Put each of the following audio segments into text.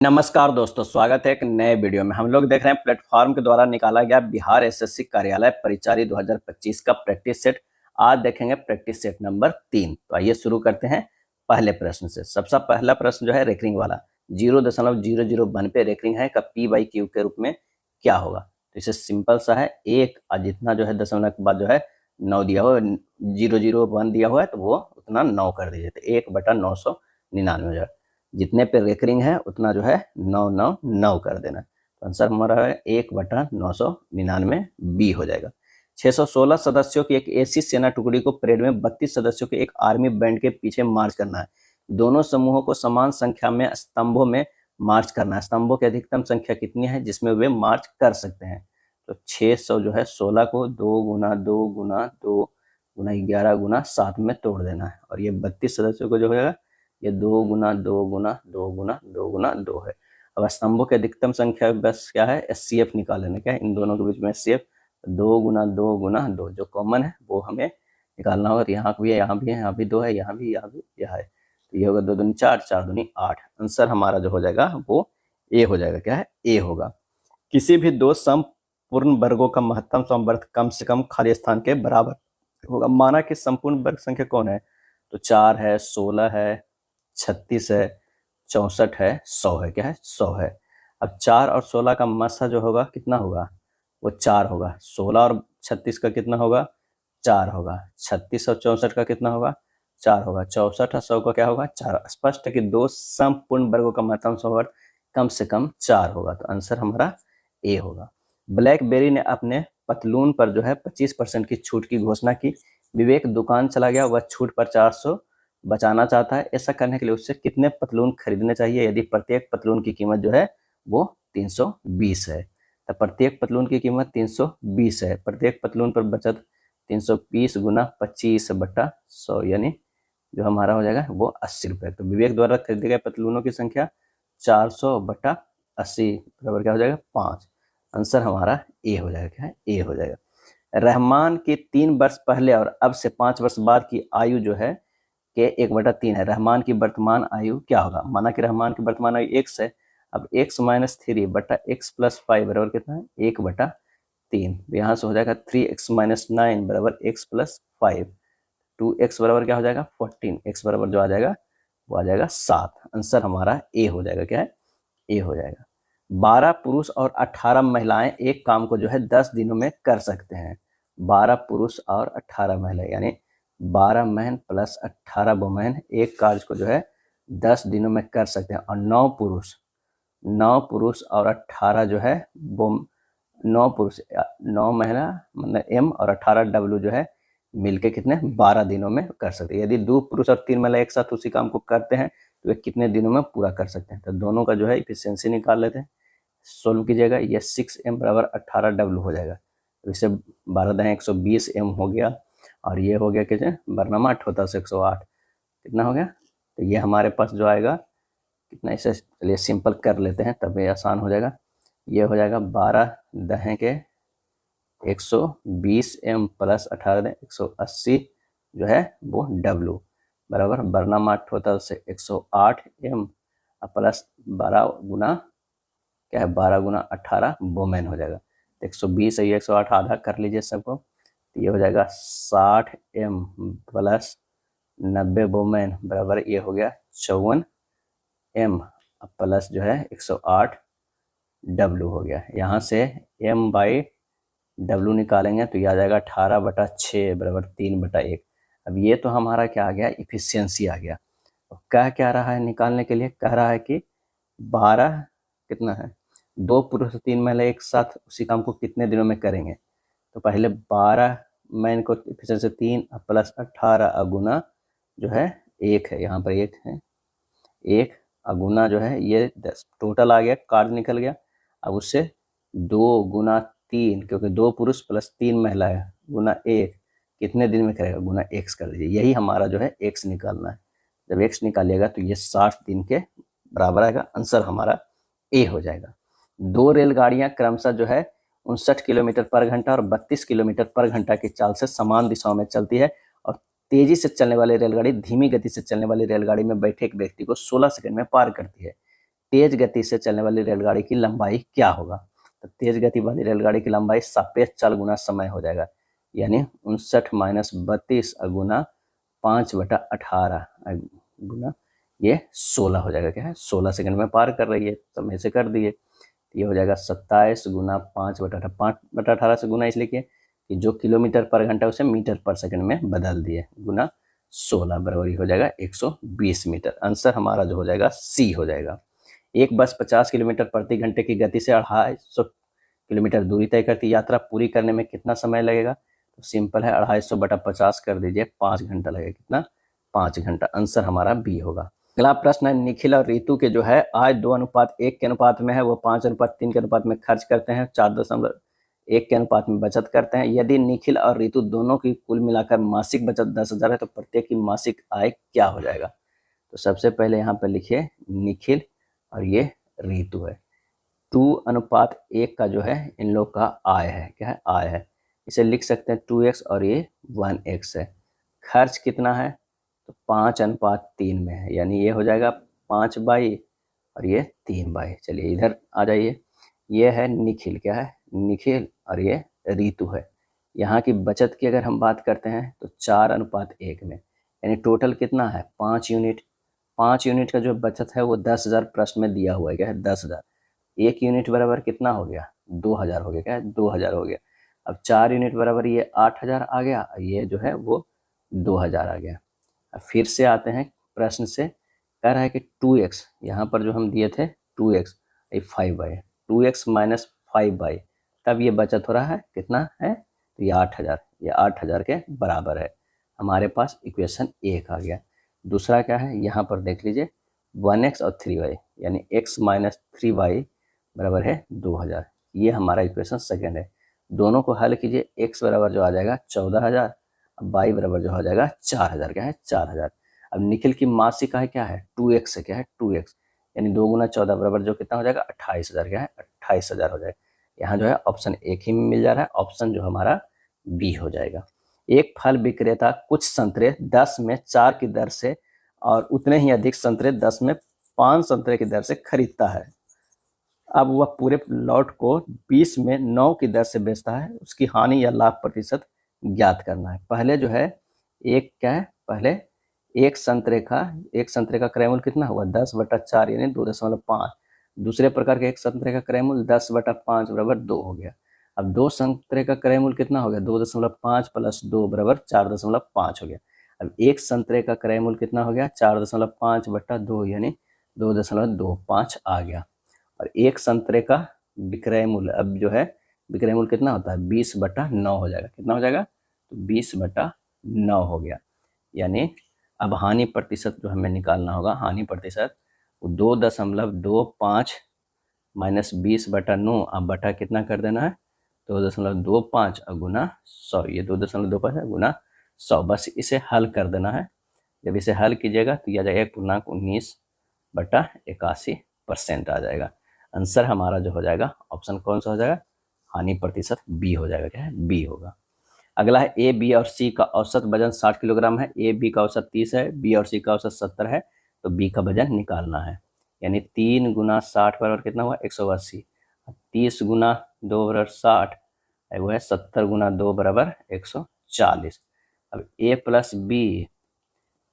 नमस्कार दोस्तों, स्वागत है एक नए वीडियो में। हम लोग देख रहे हैं प्लेटफॉर्म के द्वारा निकाला गया बिहार एसएससी कार्यालय परिचारी 2025 का प्रैक्टिस सेट। आज देखेंगे प्रैक्टिस सेट नंबर 3। तो आइए शुरू करते हैं पहले प्रश्न से। सबसे पहला प्रश्न जो है रेकरिंग वाला 0.001 पे रेकरिंग है का पी बाई क्यू के रूप में क्या होगा। तो इसे सिंपल सा है, एक जितना जो है दशमलव के बाद जो है 9 दिया हुआ, 001 दिया हुआ है तो वो उतना 9 कर दीजिए, तो 1/999 हो जाएगा। जितने पे रेकरिंग है उतना जो है 999 कर देना। तो आंसर हमारा है 1/999 बी हो जाएगा। 616 सदस्यों की एक ऐसी सेना टुकड़ी को परेड में 32 सदस्यों के एक आर्मी बैंड के पीछे मार्च करना है। दोनों समूहों को समान संख्या में स्तंभों में मार्च करना है। स्तंभों की अधिकतम संख्या कितनी है जिसमें वे मार्च कर सकते हैं। तो 600 जो है 16 को 2 गुना 2 गुना 2 गुना 11 गुना 7 में तोड़ देना है, और ये 32 सदस्यों को जो होगा ये 2 गुना 2 गुना 2 गुना 2 गुना 2 है। अब स्तंभों की अधिकतम संख्या बस क्या है, एचसीएफ निकाल लेना। क्या है इन दोनों के बीच में एचसीएफ 2 गुना 2 गुना 2 जो कॉमन है वो हमें निकालना होगा। तो यहाँ भी है, यहाँ भी है, यहाँ भी 2 है, यहाँ भी, यहाँ भी, यहाँ है। तो ये होगा 2 दूनी 4, 4 दूनी 8। आंसर हमारा जो हो जाएगा वो ए हो जाएगा। क्या है, ए होगा। किसी भी दो संपूर्ण वर्गों का महत्तम समवर्ग कम से कम खाली स्थान के बराबर होगा। माना कि संपूर्ण वर्ग संख्या कौन है, तो 4 है, 16 है, 36 है, 64 है, 100 है। क्या है, 100 है। अब 4 और 16 का मसा जो होगा कितना होगा, वो 4 होगा। 16 और 36 का कितना होगा, 4 होगा। 36 और 64 का कितना होगा, 4 होगा। 64 और 100 का क्या होगा, 4। स्पष्ट है कि दो संपूर्ण वर्गों का महत्तम समवर्ग कम से कम 4 होगा। तो आंसर हमारा ए होगा। ब्लैकबेरी ने अपने पतलून पर जो है 25% की छूट की घोषणा की। विवेक दुकान चला गया, वह छूट पर 400 बचाना चाहता है। ऐसा करने के लिए उससे कितने पतलून खरीदने चाहिए यदि प्रत्येक पतलून की कीमत जो है वो 320 है। तो प्रत्येक पतलून की कीमत 320 है। प्रत्येक पतलून पर बचत 320 गुना 25/100 यानी जो हमारा हो जाएगा वो 80 रुपये। तो विवेक द्वारा खरीदे गए पतलूनों की संख्या 400/80 बराबर क्या हो जाएगा, 5। आंसर हमारा ए हो जाएगा। क्या है, ए हो जाएगा। रहमान की 3 वर्ष पहले और अब से 5 वर्ष बाद की आयु जो है के 1/3 है। रहमान की वर्तमान आयु क्या होगा। माना कि रहमान की वर्तमान आयु x है। अब x - 3 बटा x + 5 बराबर कितना है, 1/3। यहाँ से हो जाएगा 3x - 9 बराबर x + 5। 2x बराबर क्या हो जाएगा, 14। x बराबर जो आ जाएगा वो आ जाएगा 7। आंसर हमारा ए हो जाएगा। क्या है, ए हो जाएगा। 12 पुरुष और 18 महिलाएं एक काम को जो है 10 दिनों में कर सकते हैं। 12 पुरुष और 18 महिलाएं यानी 12 मैन प्लस 18 वुमेन एक कार्य को जो है 10 दिनों में कर सकते हैं। और 9 पुरुष और 18 जो है वो 9 पुरुष 9 महिला मतलब एम और 18 डब्ल्यू जो है मिलके कितने 12 दिनों में कर सकते हैं। यदि 2 पुरुष और 3 महिला एक साथ उसी काम को करते हैं तो वे कितने दिनों में पूरा कर सकते हैं। तो दोनों का जो है इफिशियंसी निकाल लेते हैं। सोल्व कीजिएगा, ये 6m बराबर 18 डब्ल्यू हो जाएगा। तो इसे 12 120 m हो गया, और ये हो गया कितने बरनामा 8 से 108 कितना हो गया। तो ये हमारे पास जो आएगा कितना, इसे चलिए सिंपल कर लेते हैं तब ये आसान हो जाएगा। ये हो जाएगा 12 के 120 m प्लस 18 180 जो है वो डब्लू बराबर बरनामा 8 से 108 m प्लस 12 गुना क्या है 12 गुना 18 वोमेन हो जाएगा। 120 है, 108 आधा कर लीजिए सबको। तो ये हो जाएगा 60m प्लस 90 वोमेन बराबर ये हो गया 54m प्लस जो है 108 डब्लू हो गया। यहाँ से m/w निकालेंगे तो ये आ जाएगा 18/6 बराबर 3/1। अब ये तो हमारा क्या आ गया, इफिशियंसी आ गया। और कह क्या रहा है निकालने के लिए, कह रहा है कि 12 कितना है, 2 पुरुष 3 महिला एक साथ उसी काम को कितने दिनों में करेंगे। तो पहले 12 मैन को इफिशियंसी 3 प्लस 18 अगुना जो है 1 है, यहाँ पर 1 है, 1 अगुना जो है ये 10 टोटल आ गया, कार्ड निकल गया। अब उससे 2 गुना 3 क्योंकि 2 पुरुष प्लस 3 महिला है गुना 1 कितने दिन में करेगा, गुना x कर दीजिए। यही हमारा जो है x निकालना है। जब x निकालिएगा तो ये 60 दिन के बराबर आएगा। आंसर हमारा ए हो जाएगा। 2 रेलगाड़ियां क्रमशः जो है 59 किलोमीटर पर घंटा और 32 किलोमीटर पर घंटा की चाल से समान दिशाओं में चलती है, और तेजी से चलने वाली रेलगाड़ी धीमी गति से चलने वाली रेलगाड़ी में बैठे एक व्यक्ति को 16 सेकंड में पार करती है। तेज गति से चलने वाली रेलगाड़ी की लंबाई क्या होगा। तो तेज गति वाली रेलगाड़ी की लंबाई सापेक्ष चाल गुना समय हो जाएगा, यानी 59 - 32 गुना 5/18 गुना ये 16 हो जाएगा। क्या है, 16 सेकंड में पार कर रही है, समय से कर दिए। ये हो जाएगा 27 गुना 5/18, 5/18 से गुना इसलिए कि जो किलोमीटर पर घंटा उसे मीटर पर सेकंड में बदल दिए, गुना 16 बराबर हो जाएगा 120 मीटर। आंसर हमारा जो हो जाएगा सी हो जाएगा। एक बस 50 किलोमीटर प्रति घंटे की गति से 250 किलोमीटर दूरी तय करती, यात्रा पूरी करने में कितना समय लगेगा। तो सिंपल है, 250/50 कर दीजिए, 5 घंटा लगेगा। कितना, 5 घंटा। आंसर हमारा बी होगा। अगला प्रश्न है, निखिल और रितु के जो है आय 2:1 के अनुपात में है, वो 5:3 के अनुपात में खर्च करते हैं, 4.1 के अनुपात में बचत करते हैं। यदि निखिल और रितु दोनों की कुल मिलाकर मासिक बचत 10,000 है तो प्रत्येक की मासिक आय क्या हो जाएगा। तो सबसे पहले यहाँ पर लिखिए निखिल और ये रितु है, 2:1 का जो है इन लोग का आय है। क्या है, आय है। इसे लिख सकते हैं 2x और ये 1x है। खर्च कितना है, तो 5:3 में है, यानी ये हो जाएगा 5/, और ये 3/। चलिए इधर आ जाइए, ये है निखिल। क्या है, निखिल और ये रितु है। यहाँ की बचत की अगर हम बात करते हैं तो 4:1 में, यानी टोटल कितना है 5 यूनिट। 5 यूनिट का जो बचत है वो 10,000 प्रश्न में दिया हुआ है। क्या है, 10,000। 1 यूनिट बराबर कितना हो गया, 2,000 हो गया। क्या है, 2,000 हो गया। अब 4 यूनिट बराबर ये 8,000 आ गया, ये जो है वो 2,000 आ गया। अब फिर से आते हैं प्रश्न से, कह रहा है कि 2x, यहाँ पर जो हम दिए थे 2x, ये 5/, 2x माइनस 5/, तब ये बचत हो रहा है कितना है, तो ये 8,000, ये 8,000 के बराबर है। हमारे पास इक्वेशन 1 आ गया। दूसरा क्या है, यहाँ पर देख लीजिए 1x और 3y, यानी x माइनस 3y बराबर है 2,000। ये हमारा इक्वेशन सेकेंड है। दोनों को हल कीजिए, x बराबर जो आ जाएगा 14,000, अब y बराबर जो हो जाएगा 4,000। क्या है, 4,000। अब निखिल की मासिक आय क्या है, 2x है। क्या है, 2x, यानी 2 गुना 14 बराबर जो कितना हो जाएगा 28,000। क्या है, 28,000 हो जाएगा। यहाँ जो है ऑप्शन 1 ही मिल जा रहा है, ऑप्शन जो हमारा बी हो जाएगा। एक फल विक्रेता कुछ संतरे 10 में 4 की दर से और उतने ही अधिक संतरे 10 में 5 संतरे की दर से खरीदता है। अब वह पूरे लॉट को 20 में 9 की दर से बेचता है, उसकी हानि या लाभ प्रतिशत ज्ञात करना है। पहले जो है एक क्या है, पहले एक संतरे का क्रय मूल्य कितना हुआ 10/4 यानी 2.5। दूसरे प्रकार के एक संतरे का क्रय मूल्य 10/5 बराबर 2 हो गया। अब 2 संतरे का क्रय मूल्य कितना हो गया, 2.5 प्लस 2 बराबर 4.5 हो गया। अब एक संतरे का क्रय मूल्य कितना हो गया, 4.5/2 यानी 2.25 आ गया। और एक संतरे का विक्रय मूल्य, अब जो है विक्रय मूल्य कितना होता है 20/9 हो जाएगा। कितना हो जाएगा, तो 20/9 हो गया। यानी अब हानि प्रतिशत जो हमें निकालना होगा, हानि प्रतिशत 2.25 माइनस 20/9, अब बटा कितना कर देना है 2.25 और गुना 100, ये 2.25 है गुना 100, बस इसे हल कर देना है। जब इसे हल कीजिएगा तो यह आ जाएगा 1.19/81% आ जाएगा। आंसर हमारा जो हो जाएगा ऑप्शन कौन सा हो जाएगा, हानि प्रतिशत बी हो जाएगा। क्या है, बी होगा। अगला है ए, बी और सी का औसत वजन 60 किलोग्राम है। ए, बी का औसत 30 है, बी और सी का औसत 70 है, तो बी का वजन निकालना है। यानी 3 गुना 60 बराबर कितना हुआ 180, 30 गुना 2 बराबर 60, वो है 70 गुना 2 बराबर 140। अब A plus B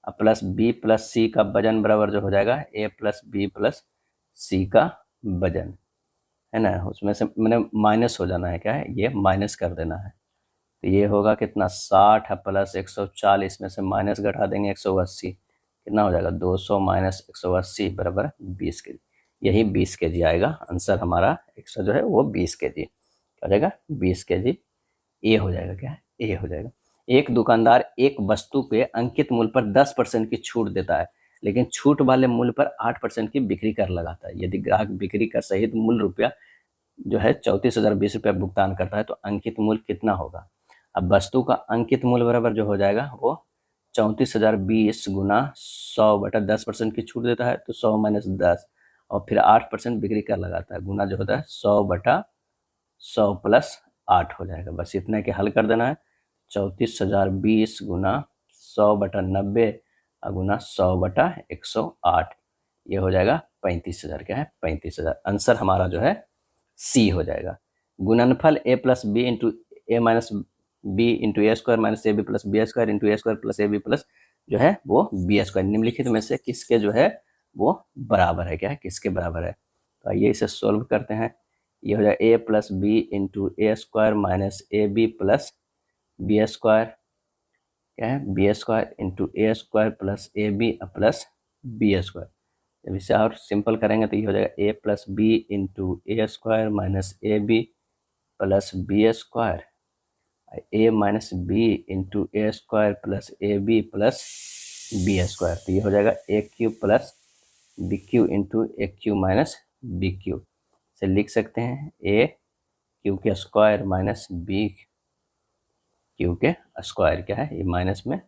plus B plus C का वजन बराबर जो हो जाएगा A plus B plus C का वजन, है ना, उसमें से मैंने माइनस हो जाना है। क्या है, ये माइनस कर देना है। तो ये होगा कितना 60 प्लस 140 में से माइनस घटा देंगे 180, कितना हो जाएगा 200 माइनस 180 बराबर 20 kg। यही 20 kg आएगा। आंसर हमारा 100 जो है वो 20 kg क्या हो जाएगा, 20 kg ए हो जाएगा। क्या है, ए हो जाएगा। एक दुकानदार एक वस्तु पे अंकित मूल्य पर 10% की छूट देता है, लेकिन छूट वाले मूल्य पर 8% की बिक्री कर लगाता है। यदि ग्राहक बिक्री का सहित मूल्य रुपया जो है 34,020 रुपया भुगतान करता है तो अंकित मूल्य कितना होगा। अब वस्तु का अंकित मूल्य बराबर जो हो जाएगा वो 34,020 गुना 100/10% की छूट देता है, तो 100 माइनस 10 और फिर 8% बिक्री कर लगाता है, गुना जो होता है 100/100 प्लस 8 हो जाएगा। बस इतने के हल कर देना है। 34,020 गुना 100/90 गुना 100/108, ये हो जाएगा 35,000, क्या है 35,000। आंसर हमारा जो है सी हो जाएगा। गुणनफल A plus B into A minus B into A square minus A B plus B square into A square plus A B plus जो है वो बी स्क्वायर निम्नलिखित में से किसके जो है वो बराबर है, क्या है किसके बराबर है। तो आइए इसे सोल्व करते हैं। ये हो जाएगा A plus B into A square minus A B plus B square, क्या है B square into A square plus A B plus B square. जब इसे और सिंपल करेंगे तो ये हो जाएगा A plus B into A square minus A B plus B square, A minus B into A square plus A B plus B square. तो ये हो जाएगा A cube plus B Q into A Q minus B Q. से लिख सकते हैं ए Q के square minus B Q के स्क्वायर, क्या है ये माइनस में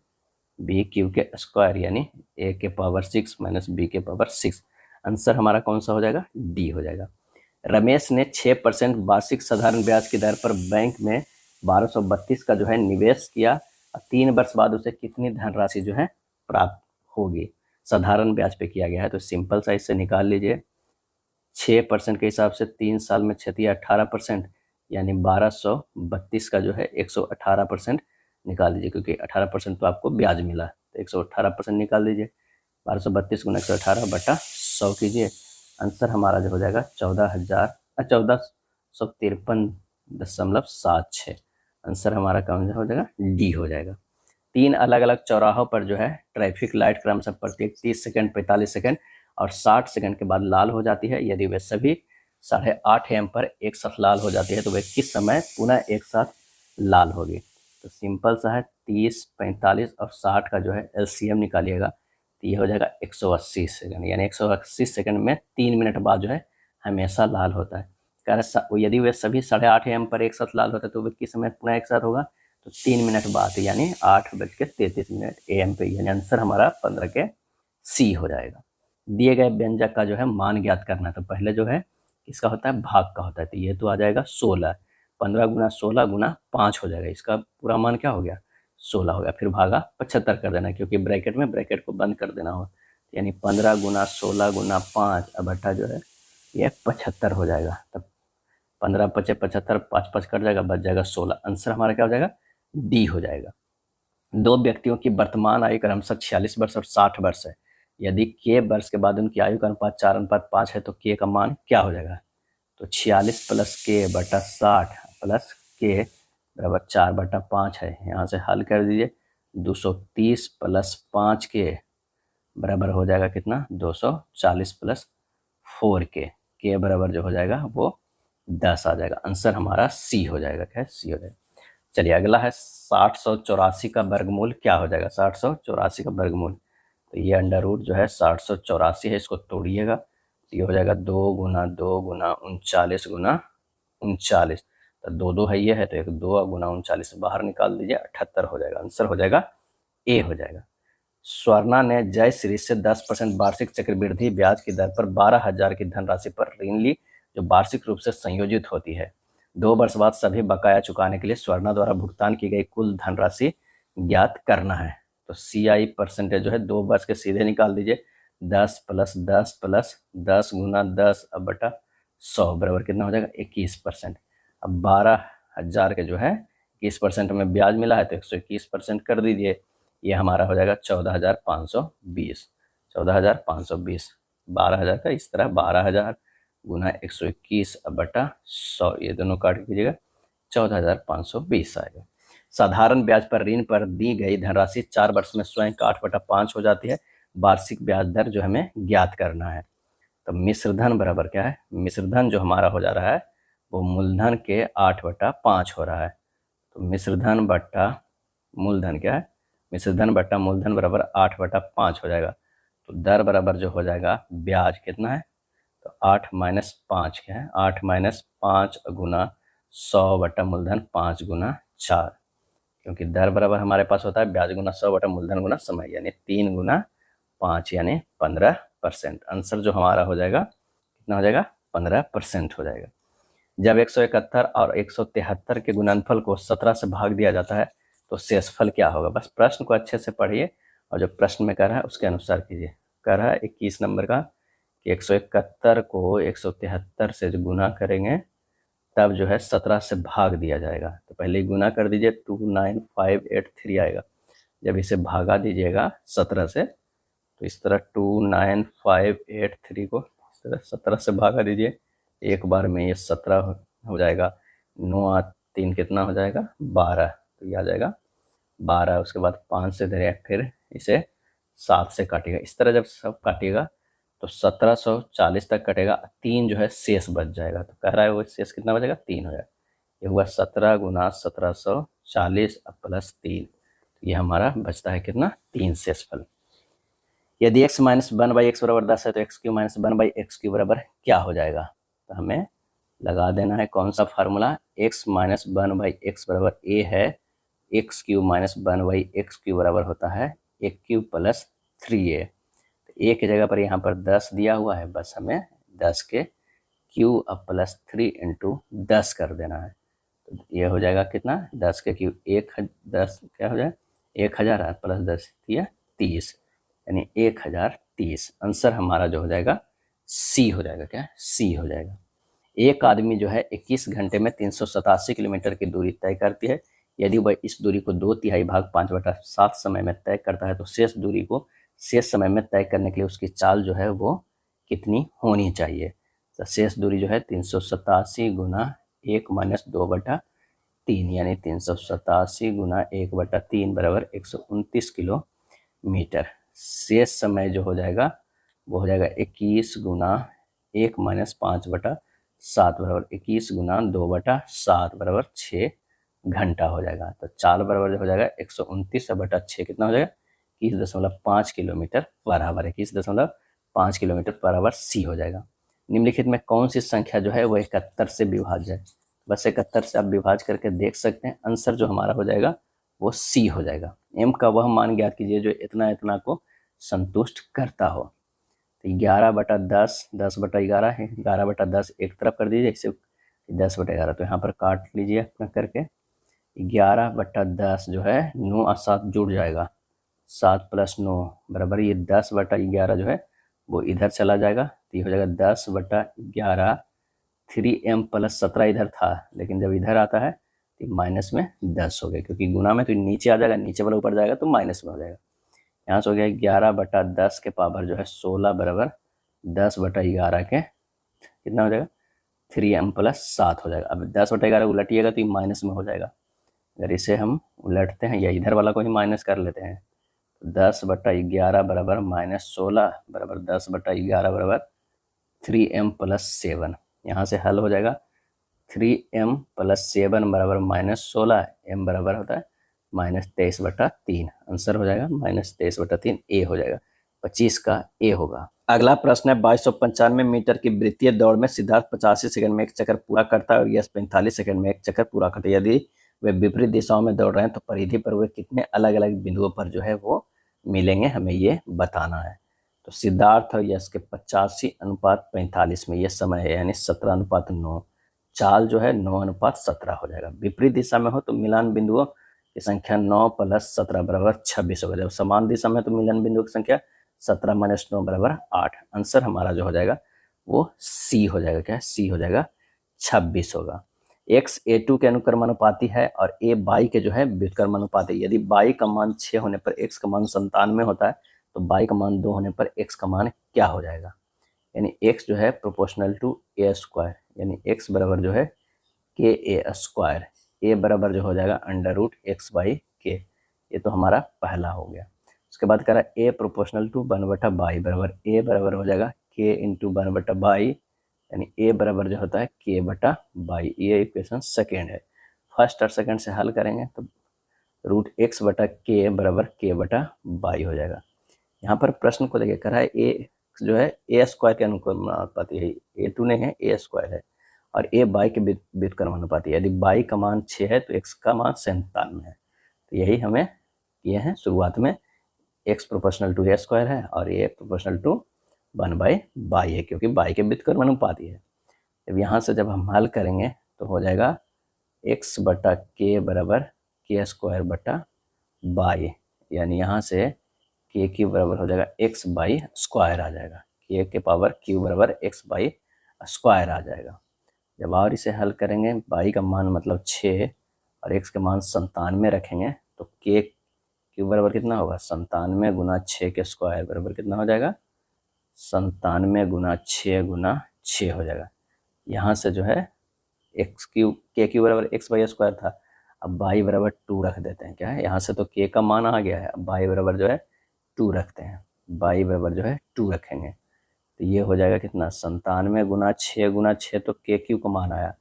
बी क्यू के स्क्वायर यानी ए के पावर 6 माइनस बी के पावर 6। आंसर हमारा कौन सा हो जाएगा, डी हो जाएगा। रमेश ने 6% वार्षिक साधारण ब्याज की दर पर बैंक में 1232 का जो है निवेश किया और 3 वर्ष बाद उसे कितनी धनराशि जो है प्राप्त होगी। साधारण ब्याज पे किया गया है तो सिंपल सा इससे निकाल लीजिए। 6% के हिसाब से 3 साल में 6 18% यानी 1232 का जो है 118% निकाल दीजिए, क्योंकि 18% तो आपको ब्याज मिला तो 118% निकाल दीजिए। 1232 गुना 118 बटा 100 कीजिए। आंसर हमारा जो हो जाएगा 14,053.76। आंसर हमारा कौन सा हो जाएगा, डी हो जाएगा। 3 अलग अलग चौराहों पर जो है ट्रैफिक लाइट क्रमशः प्रत्येक 30 सेकंड 45 सेकंड और 60 सेकंड के बाद लाल हो जाती है। यदि वे सभी 8:30 AM पर एक साथ लाल हो जाती है तो वे किस समय पुनः एक साथ लाल होगी। तो सिंपल सा है 30, 45 और 60 का जो है LCM निकालिएगा तो ये हो जाएगा 180 सेकंड, यानी 180 सेकंड में 3 मिनट बाद जो है हमेशा लाल होता है। कह रहे यदि वे सभी 8:30 AM पर एक साथ लाल होता है तो वे किस समय पुनः एक साथ होगा, तो 3 मिनट बाद यानी 8:33 AM पे, यानी आंसर हमारा 15 के सी हो जाएगा। दिए गए व्यंजक का जो है मान ज्ञात करना है तो पहले जो है इसका होता है भाग का होता है, तो ये तो आ जाएगा 16, 15 गुना 16 गुना 5 हो जाएगा, इसका पूरा मान क्या हो गया 16 हो गया। फिर भागा 75 कर देना क्योंकि ब्रैकेट में ब्रैकेट को बंद कर देना हो, यानी 15 गुना 16 गुना 5 अब बटा जो है ये 75 हो जाएगा। तब 15 पचे 75, 5 5 कट जाएगा, बच जाएगा 16। आंसर हमारा क्या हो जाएगा, डी हो जाएगा। 2 व्यक्तियों की वर्तमान आयु क्रमशः 46 वर्ष और 60 वर्ष है। यदि के वर्ष के बाद उनकी आयु का अनुपात 4:5 है तो के का मान क्या हो जाएगा, तो 46 प्लस के बटा 60 प्लस के बराबर 4/5 है। यहाँ से हल कर दीजिए, 230 प्लस 5 के बराबर हो जाएगा कितना 240 प्लस 4 के बराबर जो हो जाएगा वो 10 आ जाएगा। आंसर हमारा सी हो जाएगा, क्या है सी हो जाएगा। चलिए अगला है 684 का वर्गमूल क्या हो जाएगा। 684 का वर्गमूल तो ये अंडर रूट जो है 684 है, इसको तोड़िएगा तो ये हो जाएगा 2 गुना 2 गुना 39 गुना 39, तो 2 2 है ये है तो एक 2 गुना 39 बाहर निकाल दीजिए 78 हो जाएगा। आंसर हो जाएगा ए हो जाएगा। स्वर्णा ने जय श्री से 10% वार्षिक चक्रवृद्धि ब्याज की दर पर 12,000 की धनराशि पर ऋण ली जो वार्षिक रूप से संयोजित होती है। 2 वर्ष बाद सभी बकाया चुकाने के लिए स्वर्णा द्वारा भुगतान की गई कुल धनराशि ज्ञात करना है। तो CI परसेंटेज जो है 2 वर्ष के सीधे निकाल दीजिए, 10 प्लस 10 प्लस 10 गुना 10 अब बटा 100 बराबर कितना हो जाएगा 21%। अब 12,000 के जो है 21% में ब्याज मिला है तो 121% कर दीजिए, ये हमारा हो जाएगा 14,520। 14,520 12,000 का इस तरह 12,000 गुना 121 बटा 100, ये दोनों काट कीजिएगा 14,520 आएगा। साधारण ब्याज पर ऋण पर दी गई धनराशि 4 वर्ष में स्वयं का 8/5 हो जाती है। वार्षिक ब्याज दर जो हमें ज्ञात करना है। तो मिश्रधन बराबर क्या है, मिश्रधन जो हमारा हो जा रहा है वो मूलधन के 8/5 हो रहा है। तो मिश्रधन बट्टा मूलधन क्या है, मिश्रधन बट्टा मूलधन बराबर 8/5 हो जाएगा। तो दर बराबर जो हो जाएगा ब्याज कितना है, तो 8 माइनस 5 क्या है 8 माइनस 5 गुना 100 बटा मूलधन 5 गुना 4, क्योंकि दर बराबर हमारे पास होता है ब्याज गुना 100 बटा मूलधन गुना समय, यानी 3 गुना 5 यानी 15%। आंसर जो हमारा हो जाएगा कितना हो जाएगा 15% हो जाएगा। जब 171 और 173 के गुणनफल को 17 से भाग दिया जाता है तो शेषफल क्या होगा। बस प्रश्न को अच्छे से पढ़िए और जो प्रश्न में कह रहा है उसके अनुसार कीजिए। कह रहा है 21 नंबर का कि 171 को 173 से जो गुना करेंगे तब जो है 17 से भाग दिया जाएगा। तो पहले ही गुना कर दीजिए, 29583 आएगा। जब इसे भागा दीजिएगा 17 से, तो इस तरह 29583 को इस तरह 17 से भागा दीजिए। एक बार में ये 17 हो जाएगा। 9 3 कितना हो जाएगा? 12। तो ये आ जाएगा 12। उसके बाद 5 से धरे, फिर इसे 7 से काटिएगा। इस तरह जब सब काटिएगा तो 1740 तक कटेगा। 3 जो है शेष बच जाएगा। तो कह रहा है वो शेष कितना बचेगा? 3 हो जाएगा। ये हुआ 17 गुना 1740 प्लस 3। ये हमारा बचता है कितना? 3 शेषफल। यदि x माइनस 1/x बराबर 10 है तो x Q minus 1/x Q बराबर क्या हो जाएगा? तो हमें लगा देना है कौन सा फार्मूला? x माइनस 1/x बराबर a है, x Q minus 1/x Q बराबर होता है a क्यूब प्लस 3a। तो a की जगह पर यहाँ पर 10 दिया हुआ है, बस हमें 10 के क्यू प्लस 3 इंटू 10 कर देना है। तो ये हो जाएगा कितना? 10 के क्यू 10 क्या हो जाएगा? 1000 प्लस 10 30, यानी 1030। आंसर हमारा जो हो जाएगा सी हो जाएगा। क्या? सी हो जाएगा। एक आदमी जो है 21 घंटे में 387 किलोमीटर की दूरी तय करती है। यदि वह इस दूरी को 2/3 भाग 5/7 समय में तय करता है तो शेष दूरी को शेष समय में तय करने के लिए उसकी चाल जो है वो कितनी होनी चाहिए? तो शेष दूरी जो है 387 गुना 1 माइनस 2/3, यानी 387 गुना 1/3 बराबर 129 किलोमीटर। शेष समय जो हो जाएगा वो हो जाएगा 21 गुना 1 माइनस 5/7 बराबर 21 गुना 2/7 बराबर 6 घंटा हो जाएगा। तो चाल बराबर जो हो जाएगा 129/6 कितना हो जाएगा? 21.5 किलोमीटर बराबर 21.5 किलोमीटर बराबर सी हो जाएगा। निम्नलिखित में कौन सी संख्या जो है वो 71 से विभाज्य है? बस 71 से आप विभाज्य करके देख सकते हैं। आंसर जो हमारा हो जाएगा वो सी हो जाएगा। एम का वह मान ज्ञात कीजिए जो इतना इतना को संतुष्ट करता हो। तो 11/10 10/11 है। 11/10 एक तरफ कर दीजिए, इसे 10/11। तो यहाँ पर काट लीजिए अपना करके। 11/10 जो है 9 और 7 जुड़ जाएगा, 7 + 9 बराबर ये 10/11 जो है वो इधर चला जाएगा। तो ये हो जाएगा 10/11। 3m + 17 इधर था, लेकिन जब इधर आता है तो माइनस में 10 हो गया, क्योंकि गुना में तो नीचे आ जाएगा, नीचे वाला ऊपर जाएगा तो माइनस में हो जाएगा। यहाँ से हो गया 11/10 के पावर जो है 16 बराबर 10/11 के कितना हो जाएगा? 3m + 7 हो जाएगा। अब 10/11 उलटिएगा तो ये माइनस में हो जाएगा। अगर इसे हम उलटते हैं या इधर वाला को ही माइनस कर लेते हैं तो 10/11 बराबर -16 बराबर 10/11 बराबर 3m + 7। यहाँ से हल हो जाएगा 3m + 7 बराबर -16, m बराबर होता है -23/3। आंसर हो जाएगा -23/3, ए हो जाएगा। 25 का ए होगा। अगला प्रश्न है 2295 मीटर की वृत्तीय दौड़ में सिद्धार्थ 85 सेकंड में एक चक्कर पूरा करता है और यश 45 सेकंड में एक चक्कर पूरा करता है। यदि वे विपरीत दिशाओं में दौड़ रहे हैं तो परिधि पर वे कितने अलग अलग बिंदुओं पर जो है वो मिलेंगे, हमें ये बताना है। तो सिद्धार्थ और यश के 85:45 में ये समय है, यानी 17:9। चाल जो है 9:17 हो जाएगा। विपरीत दिशा में हो तो मिलान बिंदुओं की संख्या 9 + 17 बराबर 26 होगा। जब समान दिशा में तो मिलन बिंदुओं की संख्या 17 - 9 बराबर 8। आंसर हमारा जो हो जाएगा वो सी हो जाएगा। क्या? सी हो जाएगा, 26 होगा। x a2 के अनुक्रमानुपाती है और a y के जो है व्युत्क्रमानुपाती। यदि y का मान 6 होने पर x का मान 97 होता है तो y का मान 2 होने पर x का मान क्या हो जाएगा? यानी x जो है प्रोपोर्शनल टू a², यानी x बराबर जो है ka²। a बराबर जो हो जाएगा √x/k। ये तो हमारा पहला हो गया। उसके बाद कह रहा है a प्रोपोर्शनल टू 1/y बराबर a बराबर हो जाएगा k × 1/y, यानी a बराबर जो होता है k/y। ये इक्वेशन सेकेंड है। फर्स्ट और सेकेंड से हल करेंगे तो √x/k बराबर k/y हो जाएगा। यहाँ पर प्रश्न को देखिए, कह रहा है a जो है a² के अनुक्रमानुपाती है, a2 नहीं है, a² है, और a y के व्युत्क्रमानुपाती है। यदि y का मान 6 है तो x का मान 97 है। तो यही हमें ये है शुरुआत में, x प्रोपोर्शनल टू a² है और a प्रोपोर्शनल टू 1/y है, क्योंकि y के व्युत्क्रमानुपाती है। जब यहाँ से जब हम हल करेंगे तो हो जाएगा x/k बराबर k²/y, यानी यहाँ से k की बराबर हो जाएगा x/² आ जाएगा। k के पावर q बराबर x बाई स्क्वायर आ जाएगा। जब और इसे हल करेंगे, बाई का मान मतलब 6 और x का मान 97 रखेंगे तो k क्यू बराबर कितना होगा 97 गुना 6 के स्क्वायर बराबर कितना हो जाएगा 97 गुना 6 हो जाएगा। यहाँ से जो है एक्स क्यू के क्यू बराबर एक्स बाई स्क्वायर था, अब बाई बराबर 2 रख देते हैं। क्या है, यहाँ से तो के का मान आ गया है, अब बाई बराबर जो है 2 रखते हैं, बाई बराबर जो है 2 रखेंगे तो ये हो जाएगा कितना 97 गुना 6 तो के क्यू का मान आया,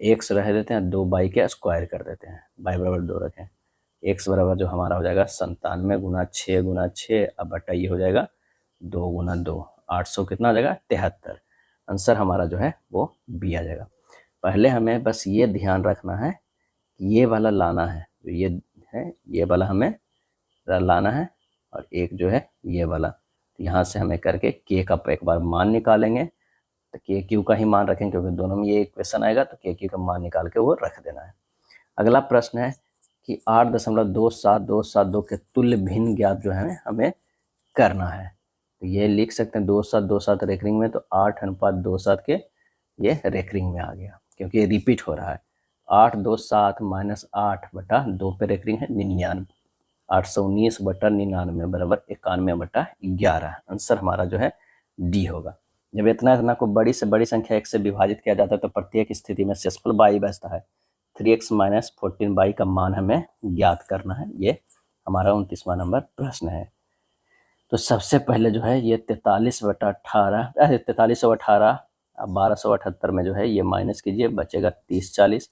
एक्स रह देते हैं 2 बाई के स्क्वायर कर देते हैं, बाई बराबर 2 रखें, एक्स बराबर जो हमारा हो जाएगा 97 गुना 6 अब बटा ये हो जाएगा 2 गुना 2, 800 कितना आ जाएगा 73। आंसर हमारा जो है वो बी आ जाएगा। पहले हमें बस ये ध्यान रखना है कि ये वाला लाना है, जो ये है ये वाला हमें लाना है और एक जो है ये वाला, तो यहाँ से हमें करके के का एक बार मान निकालेंगे तो के क्यू का ही मान रखेंगे क्योंकि दोनों में ये इक्वेशन आएगा तो के क्यू का मान निकाल के वो रख देना है। अगला प्रश्न है कि 8.2722 के तुल्य भिन्न ज्ञात जो है हमें करना है, तो ये लिख सकते हैं 2727 रेकरिंग में, तो 8:27 के ये रेकरिंग में आ गया क्योंकि ये रिपीट हो रहा है। 827 माइनस 8 बटा 2 पे रेकरिंग है 99, 819 बटा 99 बराबर 91/11। आंसर हमारा जो है डी होगा। जब इतना को बड़ी से बड़ी संख्या एक से विभाजित किया जाता है तो प्रत्येक स्थिति में शेषफल बाई बचता है। 3x माइनस 14 बाई का मान हमें ज्ञात करना है। ये हमारा 29वां नंबर प्रश्न है। तो सबसे पहले जो है ये 43/18 4318 1278 में जो है ये माइनस कीजिए, बचेगा 3040।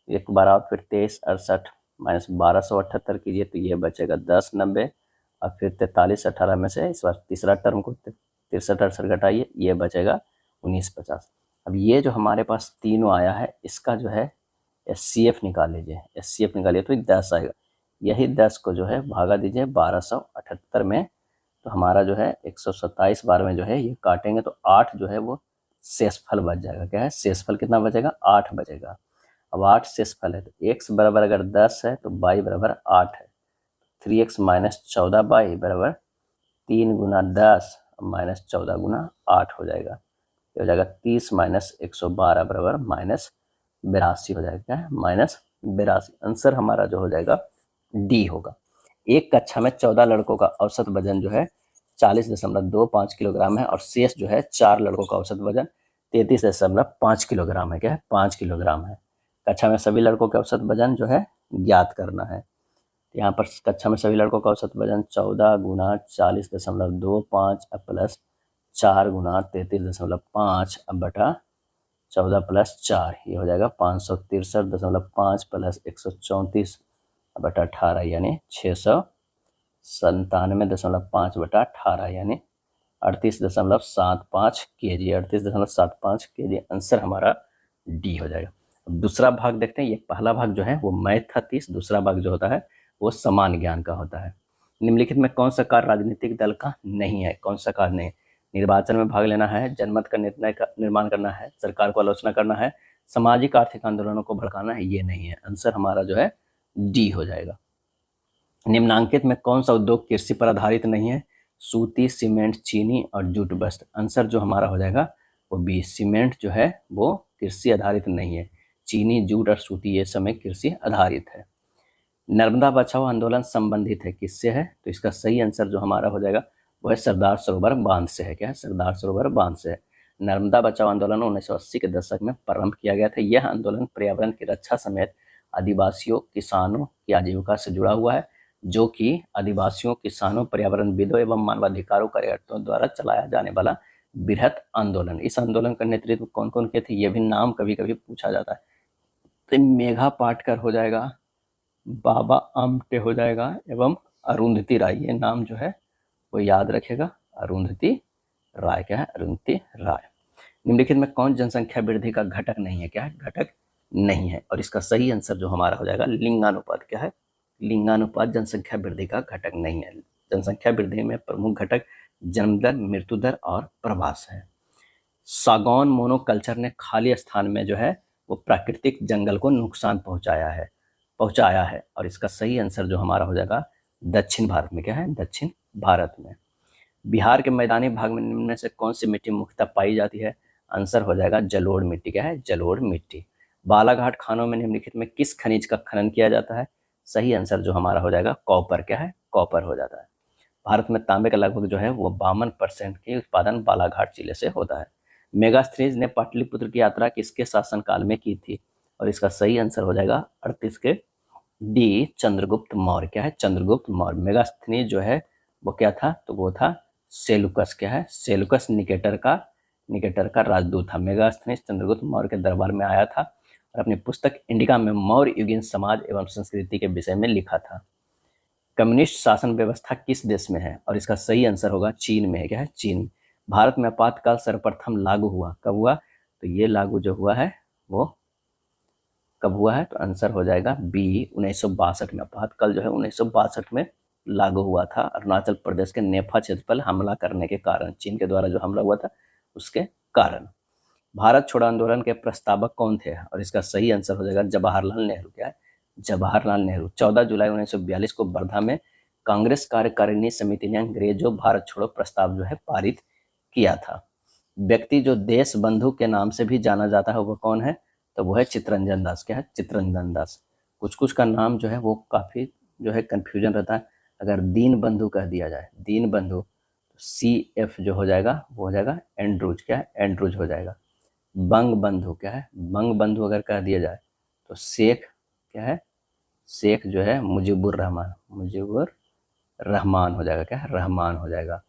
एक बार आप फिर 2368 माइनस 1278 कीजिए तो ये बचेगा 1090 और फिर 4318 में से इस बार तीसरा टर्म को 6368 घटाइए, ये बचेगा 1950। अब ये जो हमारे पास तीनों आया है इसका जो है SCF निकाल लीजिए, SCF निकालिए तो 10 आएगा। यही 10 को जो है भागा दीजिए 1278 में, तो हमारा जो है 127 बार में जो है ये काटेंगे तो 8 जो है वो शेषफल बच जाएगा। क्या है, शेषफल कितना बचेगा 8 बचेगा। अब 8 शेषफल है तो x बराबर अगर 10 है तो y बराबर 8 है, 3x माइनस 14 बाई बराबर 3 गुना 10 माइनस 14 गुना 8 हो जाएगा। ये हो जाएगा 30 माइनस 112 बराबर माइनस 82 हो जाएगा। क्या है, माइनस 82। आंसर हमारा जो हो जाएगा डी होगा। एक कक्षा में 14 लड़कों का औसत वजन जो है 40.25 किलोग्राम है और शेष जो है 4 लड़कों का औसत वजन 33.5 किलोग्राम है। क्या है, 5 किलोग्राम है। कक्षा में सभी लड़कों के औसत वजन जो है ज्ञात करना है। यहाँ पर कक्षा में सभी लड़कों का औसत वजन 14 गुना 40.25 प्लस 4 गुना 33.5 अब बटा 14 प्लस 4, ये हो जाएगा 563.5 प्लस 134 बटा 18 यानी 697.5 बटा 18 यानी 38.75 kg, 38.75 kg। आंसर हमारा डी हो जाएगा। अब दूसरा भाग देखते हैं। ये पहला भाग जो है वो मैथ था 30, दूसरा भाग जो होता है वो समान ज्ञान का होता है। निम्नलिखित में कौन सा कार्य राजनीतिक दल का नहीं है, कौन सा कार्य नहीं? निर्वाचन में भाग लेना है, जनमत का निर्णय का निर्माण करना है, सरकार को आलोचना करना है, सामाजिक आर्थिक आंदोलनों को भड़काना है, ये नहीं है। आंसर हमारा जो है डी हो जाएगा। निम्नांकित में कौन सा उद्योग कृषि पर आधारित नहीं है? सूती, सीमेंट, चीनी और जूट वस्त्र। आंसर जो हमारा हो जाएगा वो बी, सीमेंट जो है वो कृषि आधारित नहीं है। चीनी, जूट और सूती ये समय कृषि आधारित है। नर्मदा बचाओ आंदोलन संबंधित है किससे है? तो इसका सही आंसर जो हमारा हो जाएगा वो है सरदार सरोवर बांध से है। क्या है, सरदार सरोवर बांध से है। नर्मदा बचाओ आंदोलन 1980 के दशक में प्रारंभ किया गया था। यह आंदोलन पर्यावरण की रक्षा समेत आदिवासियों, किसानों की आजीविका से जुड़ा हुआ है, जो कि आदिवासियों, किसानों, पर्यावरणविदों एवं मानवाधिकारों कार्यकर्ताओं द्वारा चलाया जाने वाला बृहत आंदोलन। इस आंदोलन का नेतृत्व कौन कौन किए थे, ये भी नाम कभी कभी पूछा जाता है। तो मेघा पाटकर हो जाएगा, बाबा आमटे हो जाएगा एवं अरुंधति राय। ये नाम जो है वो याद रखेगा, अरुंधति राय। क्या है, अरुंधति राय। निम्नलिखित में कौन जनसंख्या वृद्धि का घटक नहीं है? क्या है, घटक नहीं है। और इसका सही आंसर जो हमारा हो जाएगा लिंगानुपात। क्या है, लिंगानुपात जनसंख्या वृद्धि का घटक नहीं है। जनसंख्या वृद्धि में प्रमुख घटक जन्म दर, मृत्यु दर और प्रवास है। सागौन मोनोकल्चर ने खाली स्थान में जो है वो प्राकृतिक जंगल को नुकसान पहुंचाया है और इसका सही आंसर जो हमारा हो जाएगा दक्षिण भारत में। क्या है, दक्षिण भारत में। बिहार के मैदानी भाग में निम्न में से कौन सी मिट्टी मुख्यतः पाई जाती है? आंसर हो जाएगा जलोढ़ मिट्टी। क्या है? जलोढ़ मिट्टी। बालाघाट खानों में निम्नलिखित में किस खनिज का खनन किया जाता है? सही आंसर जो हमारा हो जाएगा कॉपर। क्या है? कॉपर हो जाता है। भारत में तांबे का लगभग जो है वो 52% की उत्पादन बालाघाट जिले से होता है। मेगास्थनीज ने पाटलिपुत्र की यात्रा किसके शासनकाल में की थी? और इसका सही आंसर हो जाएगा 38 के डी चंद्रगुप्त मौर्य। क्या है? चंद्रगुप्त मौर्य। मेगास्थनीज जो है वो क्या था? तो वो था सेलुकस। क्या है? सेलुकस निकेटर का राजदूत था। मेगास्थनीज चंद्रगुप्त मौर्य के दरबार में आया था और अपनी पुस्तक इंडिका में मौर्य युगीन समाज एवं संस्कृति के विषय में लिखा था। कम्युनिस्ट शासन व्यवस्था किस देश में है? और इसका सही आंसर होगा चीन में है। क्या है? चीन। भारत में आपातकाल सर्वप्रथम लागू हुआ कब हुआ? तो ये लागू जो हुआ है वो कब हुआ है? तो आंसर हो जाएगा बी 1962 में। आपातकाल जो है 1962 में लागू हुआ था, अरुणाचल प्रदेश के नेफा क्षेत्र पर हमला करने के कारण, चीन के द्वारा जो हमला हुआ था उसके कारण। भारत छोड़ो आंदोलन के प्रस्तावक कौन थे? और इसका सही आंसर हो जाएगा जवाहरलाल नेहरू। क्या है? जवाहरलाल नेहरू। 14 जुलाई 1942 को वर्धा में कांग्रेस कार्यकारिणी समिति ने अंग्रेजों भारत छोड़ो प्रस्ताव जो है पारित किया था। व्यक्ति जो देश बंधु के नाम से भी जाना जाता है वो कौन है? तो वो है चित्तरंजन दास। क्या है? चित्तरंजन दास। कुछ कुछ का नाम जो है वो काफ़ी जो है कन्फ्यूजन रहता है। अगर दीन बंधु कह दिया जाए, दीन बंधु, तो CF जो हो जाएगा वो हो जाएगा एंड्रूज। क्या है? एंड्रूज हो जाएगा। बंग बंधु। क्या है? बंग बंधु अगर कह दिया जाए तो शेख, क्या है? शेख जो है मुजीबुर रहमान, मुजीबुर रहमान हो जाएगा। क्या है? रहमान हो जाएगा।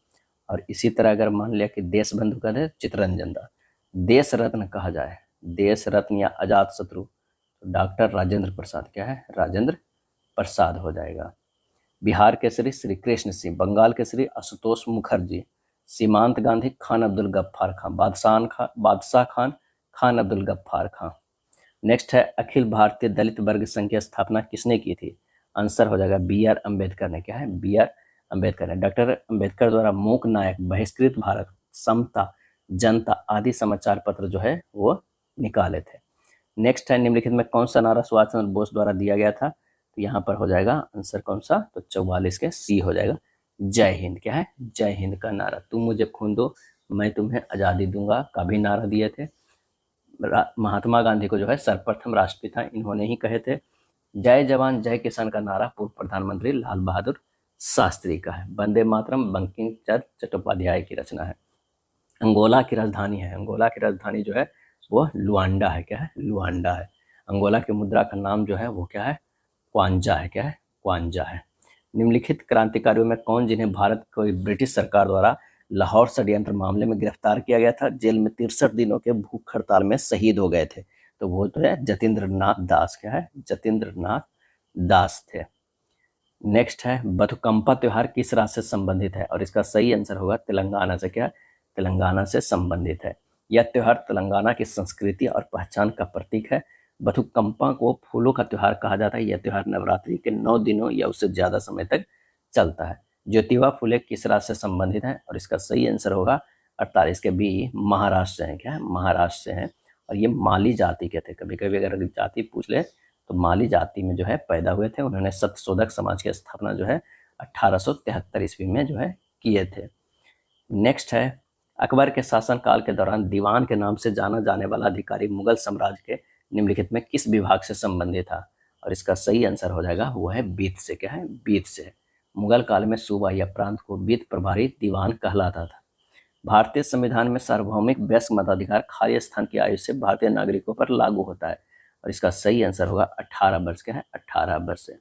और इसी तरह अगर मान लिया कि देश बंधु का दे चित्तरंजन दास। देश रत्न कहा जाए, देश रत्न या अजात शत्रु, तो डॉक्टर राजेंद्र प्रसाद। क्या है? राजेंद्र प्रसाद हो जाएगा। बिहार केसरी श्री कृष्ण सिंह, बंगाल केसरी आशुतोष मुखर्जी, सीमांत गांधी खान अब्दुल गफ्फार खान, बादशाह खान, खान अब्दुल गफ्फार खान। नेक्स्ट है अखिल भारतीय दलित वर्ग संघ की स्थापना किसने की थी? आंसर हो जाएगा BR अम्बेडकर ने। क्या है? BR अम्बेडकर ने। डॉक्टर अम्बेडकर द्वारा मूक नायक, बहिष्कृत भारत, समता, जनता आदि समाचार पत्र जो है वो निकाले थे। नेक्स्ट है निम्नलिखित में कौन सा नारा सुभाष चंद्र बोस द्वारा दिया गया था? तो यहाँ पर हो जाएगा आंसर कौन सा? तो 44 के C हो जाएगा, जय हिंद। क्या है? जय हिंद का नारा। तुम मुझे खून दो मैं तुम्हें आज़ादी दूंगा का भी नारा दिए थे। महात्मा गांधी को जो है सर्वप्रथम राष्ट्रपिता इन्होंने ही कहे थे। जय जवान जय किसान का नारा पूर्व प्रधानमंत्री लाल बहादुर शास्त्री का है। वंदे मातरम बंकिम चंद्र चट्टोपाध्याय की रचना है। अंगोला की राजधानी है, अंगोला की राजधानी जो है वो लुआंडा है। क्या है? लुआंडा है। अंगोला की मुद्रा का नाम जो है वो क्या है? क्वांजा है। क्या है? क्वांजा है। निम्नलिखित क्रांतिकारियों में कौन जिन्हें भारत को ब्रिटिश सरकार द्वारा लाहौर षड्यंत्र मामले में गिरफ्तार किया गया था, जेल में 63 दिनों के भूख हड़ताल में शहीद हो गए थे? तो वो तो है जतेंद्र नाथ दास। क्या है? जतेंद्र नाथ दास थे। नेक्स्ट है बथुकंपा त्योहार किस राज्य से संबंधित है? और इसका सही आंसर होगा तेलंगाना से। क्या? तेलंगाना से संबंधित है। यह त्योहार तेलंगाना की संस्कृति और पहचान का प्रतीक है। बथुकंपा को फूलों का त्योहार कहा जाता है। यह त्योहार नवरात्रि के 9 दिनों या उससे ज्यादा समय तक चलता है। ज्योतिबा फुले किस राज्य से संबंधित है? और इसका सही आंसर होगा 48 के B महाराष्ट्र से हैं। क्या है? महाराष्ट्र से हैं और ये माली जाति के थे। कभी कभी अगर जाति पूछ ले तो माली जाति में जो है पैदा हुए थे। उन्होंने सत्यशोधक समाज की स्थापना जो है 1873 ईस्वी में जो है किए थे। नेक्स्ट है अकबर के शासनकाल के दौरान दीवान के नाम से जाना जाने वाला अधिकारी मुगल साम्राज्य के निम्नलिखित में किस विभाग से संबंधित था? और इसका सही आंसर हो जाएगा वो है बीत से। क्या है? बीत से। मुगल काल में सूबा या प्रांत को बीत प्रभारी दीवान कहलाता था। भारतीय संविधान में सार्वभौमिक वयस्क मताधिकार खाली स्थान की आयु से भारतीय नागरिकों पर लागू होता है। और इसका सही आंसर होगा 18 वर्ष। क्या है? 18 वर्ष से।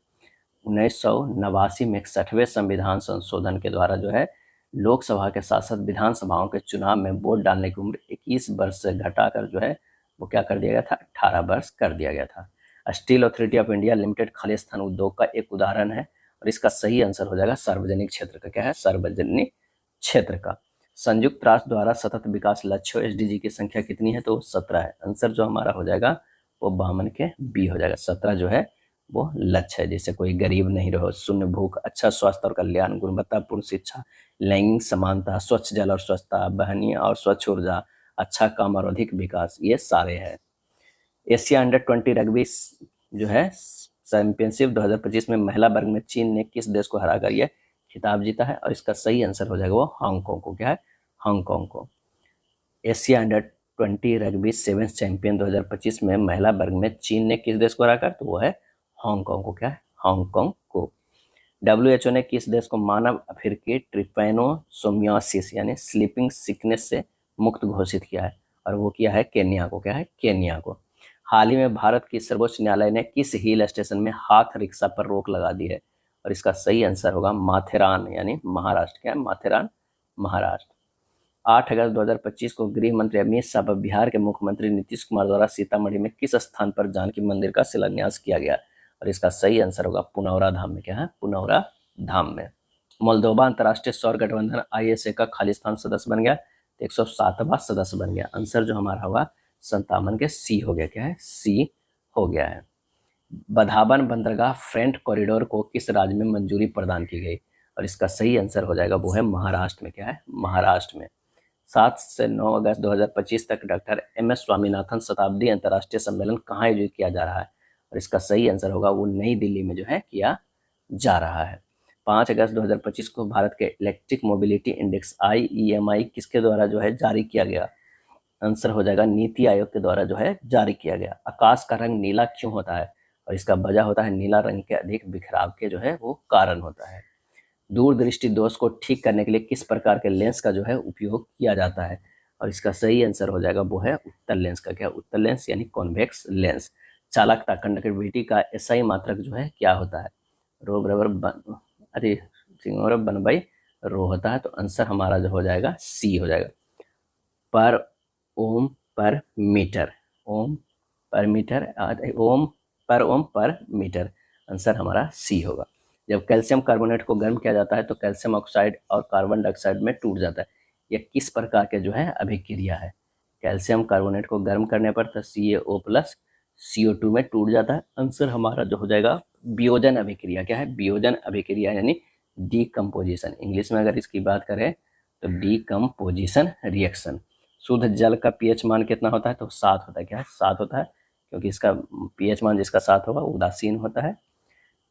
1989 में 61वें संविधान संशोधन के द्वारा जो है लोकसभा के साथ साथ विधानसभाओं के चुनाव में वोट डालने की उम्र 21 वर्ष से घटाकर जो है वो क्या कर दिया गया था? 18 वर्ष कर दिया गया था। Steel authority of India limited Khalistan उद्योग का एक उदाहरण है और इसका सही आंसर हो जाएगा सार्वजनिक क्षेत्र का। क्या है? सार्वजनिक क्षेत्र का। संयुक्त राष्ट्र द्वारा सतत विकास लक्ष्यों SDG की संख्या कितनी है? तो 17 है। आंसर जो हमारा हो जाएगा वो 52 के B हो जाएगा। 17 जो है वो लक्ष्य है, जैसे कोई गरीब नहीं रहो, शून्य भूख, अच्छा स्वास्थ्य और कल्याण, गुणवत्तापूर्ण शिक्षा, लैंगिक समानता, स्वच्छ जल और स्वच्छता, वहनीय और स्वच्छ ऊर्जा, अच्छा काम और अधिक विकास, ये सारे हैं। एशिया अंडर 20 रग्बी जो है चैंपियनशिप 2025 में महिला वर्ग में चीन ने किस देश को हराकर यह खिताब जीता है, और इसका सही आंसर हो जाएगा वो हांगकांग को, क्या है, हांगकांग को। Asia under 20 rugby sevens champion 2025 में महिला वर्ग में चीन ने किस देश को हराकर, तो वो है हांगकांग को, क्या है, हांगकांग को। WHO ने किस देश को मानव अफ्रीकी ट्रिपैनोसोमियासिस यानी स्लीपिंग सिकनेस से मुक्त घोषित किया है, और वो किया है केन्या को, क्या है, केन्या को। हाल ही में भारत की सर्वोच्च न्यायालय ने किस हिल स्टेशन में हाथ रिक्शा पर रोक लगा दी है, और इसका सही आंसर होगा माथेरान यानी महाराष्ट्र, क्या है, माथेरान महाराष्ट्र। 8 अगस्त 2025 को गृह मंत्री अमित शाह व बिहार के मुख्यमंत्री नीतीश कुमार द्वारा सीतामढ़ी में किस स्थान पर जानकी मंदिर का शिलान्यास किया गया, और इसका सही आंसर होगा पुनौरा धाम में, क्या है, पुनौरा धाम में। मोल्दोवा अंतर्राष्ट्रीय सौर गठबंधन ISA का खालिस्तान सदस्य बन गया, 107वां सदस्य बन गया। आंसर जो हमारा होगा 57 के सी हो गया, क्या है, सी हो गया है। बधावन बंदरगाह फ्रेंट कॉरिडोर को किस राज्य में मंजूरी प्रदान की गई, और इसका सही आंसर हो जाएगा वो है महाराष्ट्र में, क्या है, महाराष्ट्र में। 7 से 9 अगस्त 2025 तक डॉक्टर MS स्वामीनाथन शताब्दी अंतर्राष्ट्रीय सम्मेलन कहाँ आयोजित किया जा रहा है, और इसका सही आंसर होगा वो नई दिल्ली में जो है किया जा रहा है। 5 अगस्त 2025 को भारत के इलेक्ट्रिक मोबिलिटी इंडेक्स IEMI किसके द्वारा जो है जारी किया गया, आंसर हो जाएगा नीति आयोग के द्वारा जो है जारी किया गया। आकाश का रंग नीला क्यों होता है, और इसका वजह होता है नीला रंग के अधिक बिखराव के जो है वो कारण होता है। दूरदृष्टि दोष को ठीक करने के लिए किस प्रकार के लेंस का जो है उपयोग किया जाता है, और इसका सही आंसर हो जाएगा वो है उत्तल लेंस का, क्या, उत्तल लेंस यानी कॉन्वेक्स लेंस। चालकता कंडक्टिविटी का SI मात्रक जो है क्या होता है, रो बराबर बन अरे सिंह बन बाई रो होता है, तो आंसर हमारा जो हो जाएगा सी हो जाएगा, पर ओम पर मीटर, ओम पर मीटर, ओम पर मीटर, आंसर हमारा सी होगा। जब कैल्शियम कार्बोनेट को गर्म किया जाता है तो कैल्शियम ऑक्साइड और कार्बन डाइऑक्साइड में टूट जाता है, यह किस प्रकार के जो है अभिक्रिया है। कैल्शियम कार्बोनेट को गर्म करने पर तो CaO प्लस CO2 में टूट जाता है, आंसर हमारा जो हो जाएगा वियोजन अभिक्रिया, क्या है, वियोजन अभिक्रिया यानी डीकम्पोजिशन। इंग्लिश में अगर इसकी बात करें तो डीकम्पोजिशन रिएक्शन। शुद्ध जल का pH मान कितना होता है, तो 7 होता है, क्या है, 7 होता है, क्योंकि इसका pH मान जिसका 7 होगा उदासीन होता है।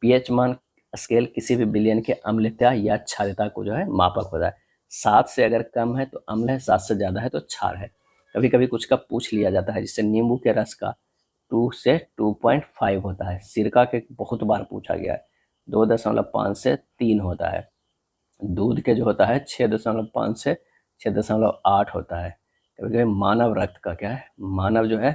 pH मान स्केल किसी भी विलयन के अम्लता या क्षारता को जो है मापक होता है। 7 से अगर कम है तो अम्ल है, 7 से ज़्यादा है तो क्षार है। कभी कभी कुछ का पूछ लिया जाता है, जिससे नींबू के रस का 2 से 2.5 होता है। सिरका के बहुत बार पूछा गया है, 2.5 से 3 होता है। दूध के जो होता है 6.5 से 6.8 होता है। कभी कभी मानव रक्त का, क्या है, मानव जो है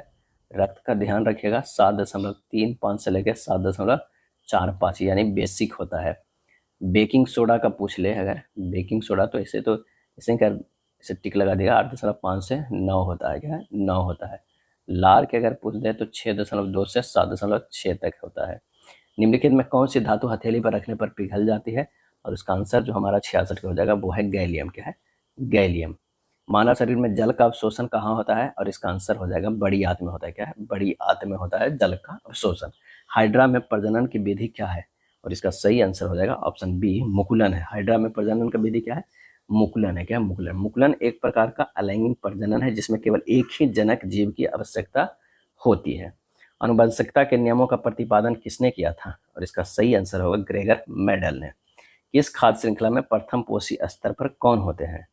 रक्त का ध्यान रखिएगा 7.35 से लेकर 7.45 यानी बेसिक होता है। बेकिंग सोडा का पूछ ले अगर, बेकिंग सोडा तो ऐसे कर इसे टिक लगा देगा, 8.5 से 9 होता है, क्या है, 9 होता है। लार के अगर पूछ दे तो 6.2 से 7.6 तक होता है। निम्नलिखित में कौन सी धातु हथेली पर रखने पर पिघल जाती है, और उसका आंसर जो हमारा 66 का हो जाएगा वो है गैलियम, क्या है, गैलियम। मानव शरीर में जल का अवशोषण कहाँ होता है, और इसका आंसर हो जाएगा बड़ी आंत में होता है, क्या है, बड़ी आंत में होता है जल का अवशोषण। हाइड्रा में प्रजनन की विधि क्या है, और इसका सही आंसर हो जाएगा ऑप्शन बी मुकुलन है। हाइड्रा में प्रजनन की विधि क्या है, मुकुलन है, क्या, मुकुलन। मुकुलन एक प्रकार का अलैंगिक प्रजनन है जिसमें केवल एक ही जनक जीव की आवश्यकता होती है। अनुवंशिकता के नियमों का प्रतिपादन किसने किया था, और इसका सही आंसर होगा ग्रेगर मेडल ने। किस खाद्य श्रृंखला में प्रथम पोषी स्तर पर कौन होते हैं,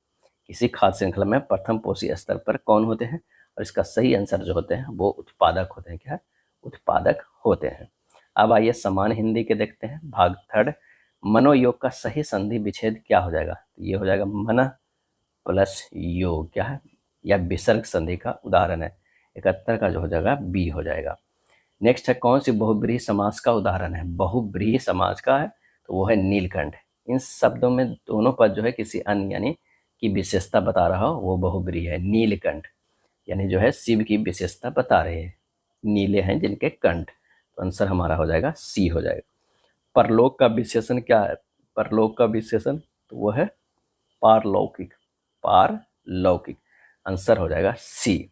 किसी खाद्य श्रृंखला में प्रथम पोषी स्तर पर कौन होते हैं, और इसका सही आंसर जो होते हैं वो उत्पादक होते हैं, क्या, उत्पादक होते हैं। अब आइए समान हिंदी के देखते हैं। भाग 3 मनोयोग का सही संधि विच्छेद क्या हो जाएगा, तो ये हो जाएगा मन प्लस योग, क्या है, या विसर्ग संधि का उदाहरण है। 71 का जो हो जाएगा बी हो जाएगा। नेक्स्ट है कौन सी बहुब्रीहि समास का उदाहरण है, बहुब्रीहि समास का है तो वो है नीलकंठ। इन शब्दों में दोनों पद जो है किसी अन्य यानी की विशेषता बता रहा हो वो बहुब्रीहि है। नीलकंठ यानी जो है शिव की विशेषता बता रहे हैं, नीले हैं जिनके कंठ, तो आंसर हमारा हो जाएगा सी हो जाएगा। परलोक का विशेषण क्या है, परलोक का विशेषण तो वो है पारलौकिक, पारलौकिक, आंसर हो जाएगा सी।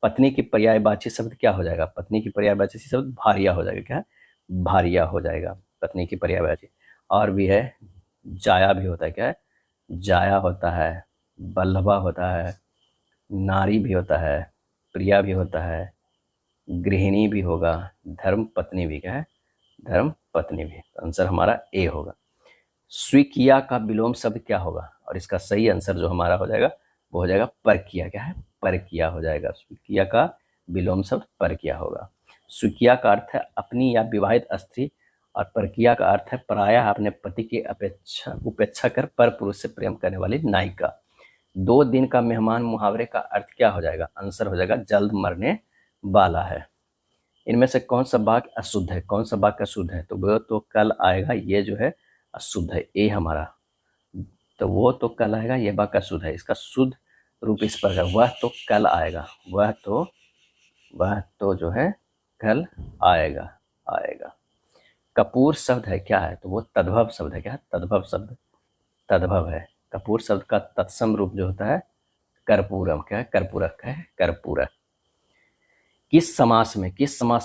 पत्नी की पर्यायवाची शब्द क्या हो जाएगा, पत्नी की पर्यायवाची शब्द भारिया हो जाएगा, क्या है, भारिया हो जाएगा पत्नी की पर्यायवाची। और भी है जाया भी होता है, क्या है, जाया होता है, बल्लभा होता है, नारी भी होता है, प्रिया भी होता है, गृहिणी भी होगा, धर्म पत्नी भी, क्या है, धर्म पत्नी भी। आंसर हमारा ए होगा। स्वीकिया का विलोम शब्द क्या होगा, और इसका सही आंसर जो हमारा हो जाएगा वो हो जाएगा परकिया। क्या है, परकिया हो जाएगा। स्वीकिया का विलोम शब्द परकिया होगा। स्वीकिया का अर्थ है अपनी या विवाहित स्त्री, और परकिया का अर्थ है प्रायः अपने पति की उपेक्षा कर पर पुरुष से प्रेम करने वाली नायिका। 2 दिन का मेहमान मुहावरे का अर्थ क्या हो जाएगा, आंसर हो जाएगा जल्द मरने वाला है। इनमें से कौन सा वाक्य अशुद्ध है, कौन सा वाक्य अशुद्ध है, तो वो तो कल आएगा, ये जो है अशुद्ध है, ए हमारा, तो वो तो कल आएगा, ये वाक्य अशुद्ध है। इसका शुद्ध रूप इस पर है, वह तो कल आएगा, वह तो जो है कल आएगा आएगा। कपूर शब्द है क्या है, तो वो तद्भव शब्द है। क्या है, तद्भव शब्द, तद्भव है। कपूर शब्द का तत्सम रूप जो होता है कर्पूरम। क्या है, कर्पूरक है, कर्पूरक। किस समास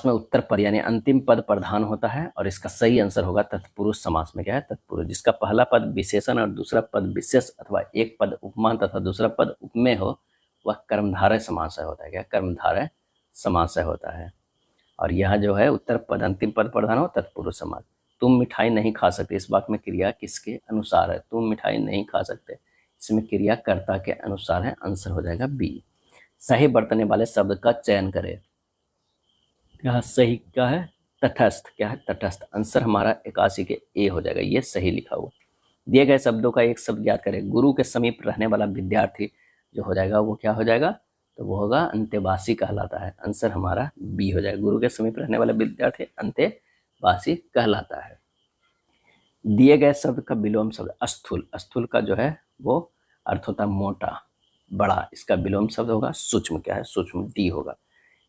में उत्तर पद यानी अंतिम पद प्रधान होता है, और इसका सही आंसर होगा तत्पुरुष समास में। क्या है, तत्पुरुष, जिसका पहला पद विशेषण और दूसरा पद विशेष अथवा एक पद उपमान तथा दूसरा पद उपमेय हो, वह कर्मधारय समासय होता है। क्या, कर्मधारय समासय होता है। और यह जो है उत्तर पद अंतिम पद प्रधान हो, तत्पुरुष समास। तुम मिठाई नहीं खा सकते, इस वाक्य में क्रिया किसके अनुसार है, तुम मिठाई नहीं खा सकते, इसमें क्रिया कर्ता के अनुसार है, आंसर हो जाएगा बी। सही बरतने वाले शब्द का चयन करें। यहाँ सही क्या है, तटस्थ। क्या है, तटस्थ। आंसर हमारा 81 के ए हो जाएगा, ये सही लिखा हुआ। दिए गए शब्दों का एक शब्द याद करें। गुरु के समीप रहने वाला विद्यार्थी जो हो जाएगा वो क्या हो जाएगा, तो वो होगा अंतेवासी कहलाता है। आंसर हमारा बी हो जाएगा, गुरु के समीप रहने वाला विद्यार्थी अंतेवासी कहलाता है। दिए गए शब्द का विलोम शब्द स्थूल। स्थूल का जो है वो अर्थ होता है मोटा, बड़ा। इसका विलोम शब्द होगा सूक्ष्म। क्या है, सूक्ष्म, डी होगा।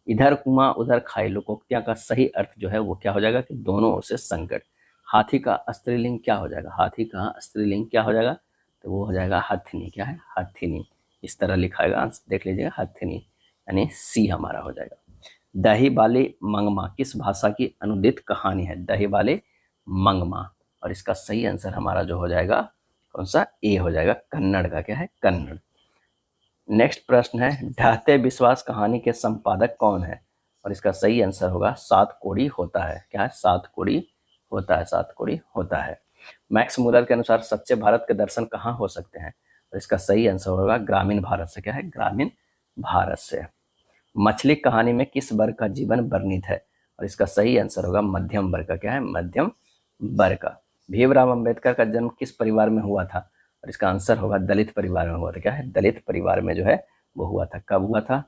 इधर कुआं उधर खाई लोकोक्तियां का सही अर्थ जो है वो क्या हो जाएगा कि दोनों ओर से संकट। हाथी का स्त्रीलिंग क्या हो जाएगा, हाथी का स्त्रीलिंग क्या हो जाएगा, तो वो हो जाएगा हथिनी। क्या है, हथिनी, इस तरह लिखाएगा, देख लीजिएगा, हथिनी, यानी सी हमारा हो जाएगा। दही बाले मंगमा किस भाषा की अनुदित कहानी है, दही बाले मंगमा, और इसका सही आंसर हमारा जो हो जाएगा कौन सा, ए हो जाएगा, कन्नड़ का। क्या है, कन्नड़। नेक्स्ट प्रश्न है, ढहते विश्वास कहानी के संपादक कौन है, और इसका सही आंसर होगा सात कोड़ी होता है। क्या है, सात कोड़ी होता है, सात कोड़ी होता है। मैक्स मूलर के अनुसार सच्चे भारत के दर्शन कहाँ हो सकते हैं, और इसका सही आंसर होगा ग्रामीण भारत से। क्या है, ग्रामीण भारत से। मछली कहानी में किस वर्ग का जीवन वर्णित है, और इसका सही आंसर होगा मध्यम वर्ग का। क्या है, मध्यम वर्ग का। भीमराव अंबेडकर का जन्म किस परिवार में हुआ था, और इसका आंसर होगा दलित परिवार में हुआ था। क्या है, दलित परिवार में जो है वो हुआ था। कब हुआ था,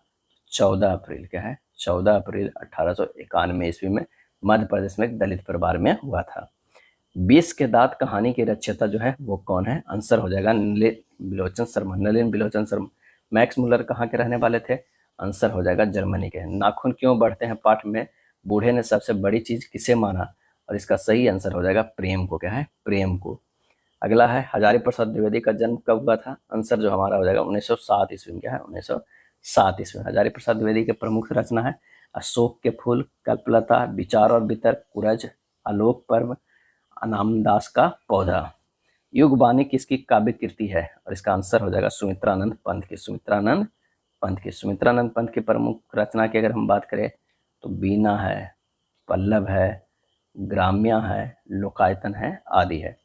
14 अप्रैल। क्या है, 14 अप्रैल 1891 ईस्वी में मध्य प्रदेश में एक दलित परिवार में हुआ था। 20 के दांत कहानी के रचयिता जो है वो कौन है, आंसर हो जाएगा नलिन बिलोचन शर्मा। नलिन बिलोचन शर्मा। मैक्स मुलर कहाँ के रहने वाले थे, आंसर हो जाएगा जर्मनी के। नाखून क्यों बढ़ते हैं पाठ में बूढ़े ने सबसे बड़ी चीज किसे माना, और इसका सही आंसर हो जाएगा प्रेम को। क्या है, प्रेम को। अगला है, हजारी प्रसाद द्विवेदी का जन्म कब हुआ था, आंसर जो हमारा हो जाएगा 1907 ईस्वी में। क्या है, 1907 ईस्वी में। हजारी प्रसाद द्विवेदी के प्रमुख रचना है अशोक के फूल, कल्पलता, विचार और वितर्क, कुरज, आलोक पर्व, अनामदास का पौधा। युगबानी किसकी काव्य कृति है, और इसका आंसर हो जाएगा सुमित्रानंद पंत की। सुमित्रानंद पंत की। सुमित्रानंद पंत की प्रमुख रचना की अगर हम बात करें तो बीना है, पल्लव है, ग्राम्या है, लोकायतन है, आदि है।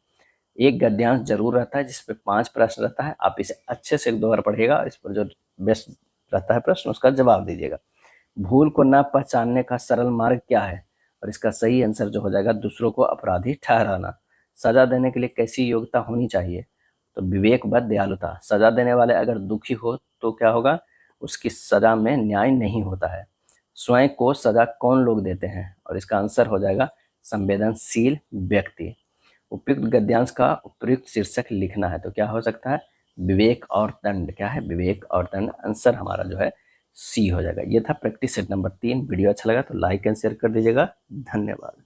एक गद्यांश जरूर रहता है जिसपे 5 प्रश्न रहता है, आप इसे अच्छे से 2 बार पढ़िएगा, इस पर जो बेस्ट रहता है प्रश्न उसका जवाब दीजिएगा। भूल को न पहचानने का सरल मार्ग क्या है, और इसका सही आंसर जो हो जाएगा दूसरों को अपराधी ठहराना। सजा देने के लिए कैसी योग्यता होनी चाहिए, तो विवेक व दयालुता। सजा देने वाले अगर दुखी हो तो क्या होगा, उसकी सजा में न्याय नहीं होता है। स्वयं को सजा कौन लोग देते हैं, और इसका आंसर हो जाएगा संवेदनशील व्यक्ति। उपयुक्त गद्यांश का उपयुक्त शीर्षक लिखना है, तो क्या हो सकता है, विवेक और दंड। क्या है, विवेक और दंड। आंसर हमारा जो है सी हो जाएगा। ये था प्रैक्टिस सेट नंबर 3। वीडियो अच्छा लगा तो लाइक एंड शेयर कर दीजिएगा। धन्यवाद।